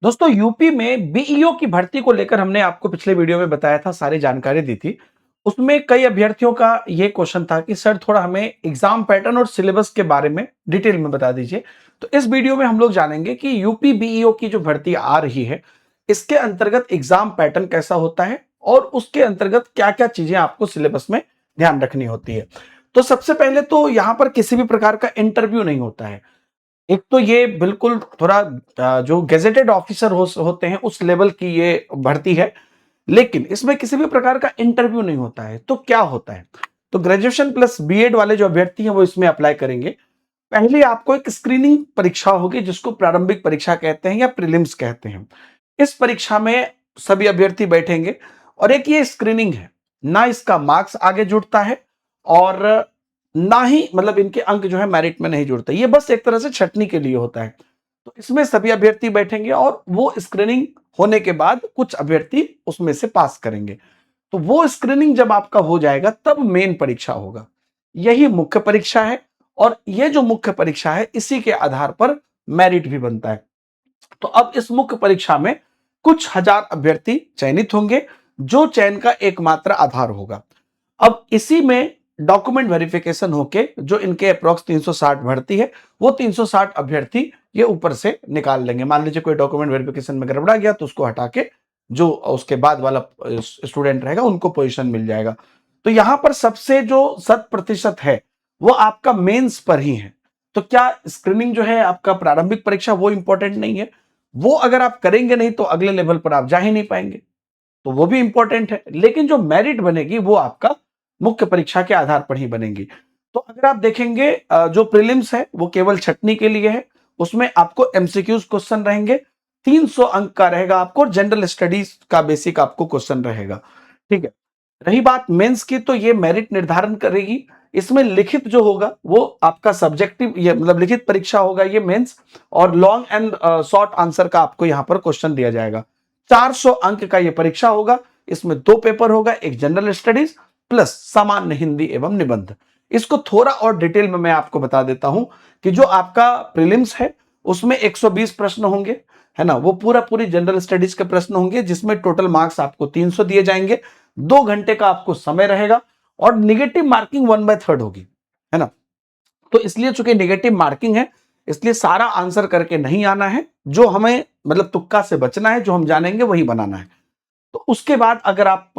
दोस्तों यूपी में बीईओ की भर्ती को लेकर हमने आपको पिछले वीडियो में बताया था, सारी जानकारी दी थी। उसमें कई अभ्यर्थियों का ये क्वेश्चन था कि सर थोड़ा हमें एग्जाम पैटर्न और सिलेबस के बारे में डिटेल में बता दीजिए। तो इस वीडियो में हम लोग जानेंगे कि यूपी बीईओ की जो भर्ती आ रही है, इसके अंतर्गत एग्जाम पैटर्न कैसा होता है और उसके अंतर्गत क्या-क्या चीजें आपको सिलेबस में ध्यान रखनी होती है। तो सबसे पहले तो यहाँ पर किसी भी प्रकार का इंटरव्यू नहीं होता है। एक तो ये बिल्कुल थोड़ा जो गेजेटेड ऑफिसर होते हैं उस लेवल की ये भर्ती है, लेकिन इसमें किसी भी प्रकार का इंटरव्यू नहीं होता है। तो क्या होता है? तो ग्रेजुएशन प्लस बीएड वाले जो अभ्यर्थी हैं वो इसमें अप्लाई करेंगे। पहले आपको एक स्क्रीनिंग परीक्षा होगी जिसको प्रारंभिक परीक्षा कहते हैं या प्रीलिम्स कहते हैं। इस परीक्षा में सभी अभ्यर्थी बैठेंगे और एक ये स्क्रीनिंग है, ना इसका मार्क्स आगे जुड़ता है और ना ही मतलब इनके अंक जो है मेरिट में नहीं जुड़ते। ये बस एक तरह से छटनी के लिए होता है। तो इसमें सभी अभ्यर्थी बैठेंगे और वो स्क्रीनिंग होने के बाद कुछ अभ्यर्थी उसमें से पास करेंगे। तो वो स्क्रीनिंग जब आपका हो जाएगा तब मेन परीक्षा होगा। यही मुख्य परीक्षा है और ये जो मुख्य परीक्षा है इसी के आधार पर मेरिट भी बनता है। तो अब इस मुख्य परीक्षा में कुछ हजार अभ्यर्थी चयनित होंगे, जो चयन का एकमात्र आधार होगा। अब इसी में डॉक्यूमेंट वेरिफिकेशन होके जो इनके अप्रोक्स 360 भर्ती है, वो 360 अभ्यर्थी ये ऊपर से निकाल लेंगे। मान लीजिए कोई डॉक्यूमेंट वेरिफिकेशन में गड़बड़ा गया तो उसको हटा के जो उसके बाद वाला स्टूडेंट रहेगा उनको पोजीशन मिल जाएगा। तो यहां पर सबसे जो 100% है वो आपका मेंस पर ही है। तो क्या स्क्रीनिंग जो है आपका प्रारंभिक परीक्षा वो इंपॉर्टेंट नहीं है? वो अगर आप करेंगे नहीं तो अगले लेवल पर आप जा ही नहीं पाएंगे। तो वो भी इंपॉर्टेंट है, लेकिन जो मेरिट बनेगी वो आपका मुख्य परीक्षा के आधार पर ही बनेगी। तो अगर आप देखेंगे जो प्रीलिम्स है वो केवल छटनी के लिए है। उसमें आपको एमसीक्यूज क्वेश्चन रहेंगे, 300 अंक का रहेगा आपको, जनरल स्टडीज का बेसिक आपको क्वेश्चन रहेगा। ठीक है। रही बात मेंस की, तो ये मेरिट निर्धारण करेगी। इसमें लिखित जो होगा वो आपका सब्जेक्टिव, ये मतलब लिखित परीक्षा होगा ये मेंस, और लॉन्ग एंड शॉर्ट आंसर का आपको यहां पर क्वेश्चन दिया जाएगा। 400 अंक का ये परीक्षा होगा। इसमें दो पेपर होगा, एक जनरल स्टडीज प्लस सामान्य हिंदी एवं निबंध। इसको थोड़ा और डिटेल में मैं आपको बता देता हूं कि जो आपका प्रीलिम्स है उसमें 120 प्रश्न होंगे, है ना। वो पूरी जनरल स्टडीज के प्रश्न होंगे जिसमें टोटल मार्क्स आपको 300 दिए जाएंगे। 2 घंटे का आपको समय रहेगा और निगेटिव मार्किंग 1/3 होगी, है ना। तो इसलिए चूंकि निगेटिव मार्किंग है, इसलिए सारा आंसर करके नहीं आना है। जो हमें मतलब तुक्का से बचना है, जो हम जानेंगे वही बनाना है। तो उसके बाद अगर आप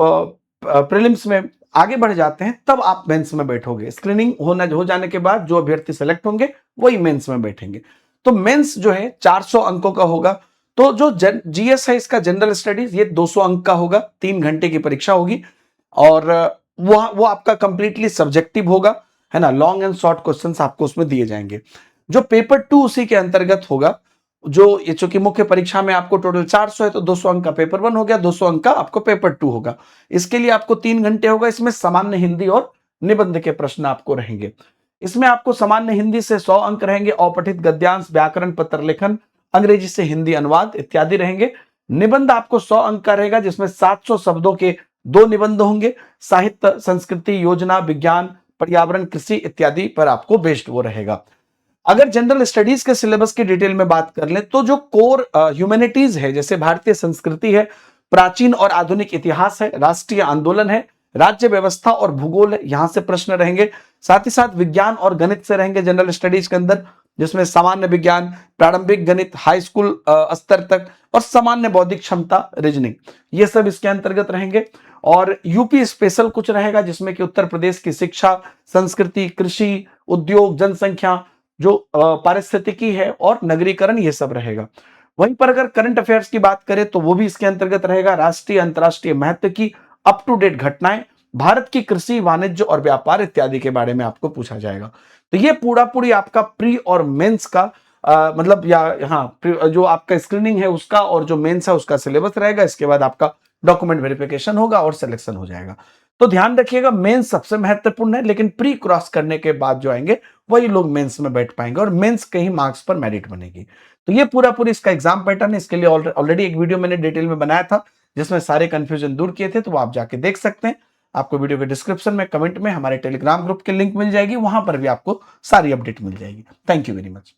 प्रीलिम्स में आगे बढ़ जाते हैं तब आप मेंस में बैठोगे। स्क्रीनिंग हो जाने के बाद जो अभ्यर्थी सेलेक्ट होंगे वही मेंस में बैठेंगे। तो मेंस जो है 400 अंकों का होगा। तो जो जीएस है इसका जनरल स्टडीज, ये 200 अंक का होगा, 3 घंटे की परीक्षा होगी और वो आपका कंप्लीटली सब्जेक्टिव होगा, है ना। लॉन्ग एंड शॉर्ट क्वेश्चंस आपको उसमें दिए जाएंगे। जो पेपर 2 उसी के अंतर्गत होगा। जो ये चूंकि मुख्य परीक्षा में आपको टोटल 400 है तो 200 अंक का पेपर 1 हो गया, 200 अंक का आपको पेपर 2 होगा। इसके लिए आपको 3 घंटे होगा। इसमें सामान्य हिंदी और निबंध के प्रश्न आपको रहेंगे। इसमें आपको सामान्य हिंदी से 100 अंक रहेंगे, अपठित गद्यांश, व्याकरण, पत्र लेखन, अंग्रेजी से हिंदी अनुवाद इत्यादि रहेंगे। निबंध आपको 100 अंक का रहेगा जिसमें 700 शब्दों के 2 निबंध होंगे। साहित्य, संस्कृति, योजना, विज्ञान, पर्यावरण, कृषि इत्यादि पर आपको बेस्ड वो रहेगा। अगर जनरल स्टडीज के सिलेबस की डिटेल में बात कर लें तो जो कोर ह्यूमैनिटीज है, जैसे भारतीय संस्कृति है, प्राचीन और आधुनिक इतिहास है, राष्ट्रीय आंदोलन है, राज्य व्यवस्था और भूगोल है, यहां से प्रश्न रहेंगे। साथ ही साथ विज्ञान और गणित से रहेंगे जनरल स्टडीज के अंदर, जिसमें सामान्य विज्ञान, प्रारंभिक गणित, हाई स्कूल स्तर तक, और सामान्य बौद्धिक क्षमता, रीजनिंग, ये सब इसके अंतर्गत रहेंगे। और यूपी स्पेशल कुछ रहेगा जिसमें कि उत्तर प्रदेश की शिक्षा, संस्कृति, कृषि, उद्योग, जनसंख्या, जो पारिस्थितिकी है और नगरीकरण, ये सब रहेगा। वहीं पर अगर करंट अफेयर्स की बात करें तो वो भी इसके अंतर्गत रहेगा। राष्ट्रीय अंतरराष्ट्रीय महत्व की अप टू डेट घटनाएं, भारत की कृषि, वाणिज्य और व्यापार इत्यादि के बारे में आपको पूछा जाएगा। तो ये पूरी आपका प्री और मेंस का मतलब या हाँ जो आपका स्क्रीनिंग है उसका और जो मेंस है उसका सिलेबस रहेगा। इसके बाद आपका डॉक्यूमेंट वेरिफिकेशन होगा और सिलेक्शन हो जाएगा। तो ध्यान रखिएगा, मेंस सबसे महत्वपूर्ण है, लेकिन प्री क्रॉस करने के बाद जो आएंगे वही लोग मेंस में बैठ पाएंगे और मेंस के ही मार्क्स पर मेरिट बनेगी। तो ये पूरी इसका एग्जाम पैटर्न है। इसके लिए ऑलरेडी एक वीडियो मैंने डिटेल में बनाया था जिसमें सारे कंफ्यूजन दूर किए थे, तो वो आप जाके देख सकते हैं। आपको वीडियो के डिस्क्रिप्शन में कमेंट में हमारे टेलीग्राम ग्रुप की लिंक मिल जाएगी, वहां पर भी आपको सारी अपडेट मिल जाएगी। Thank you very much.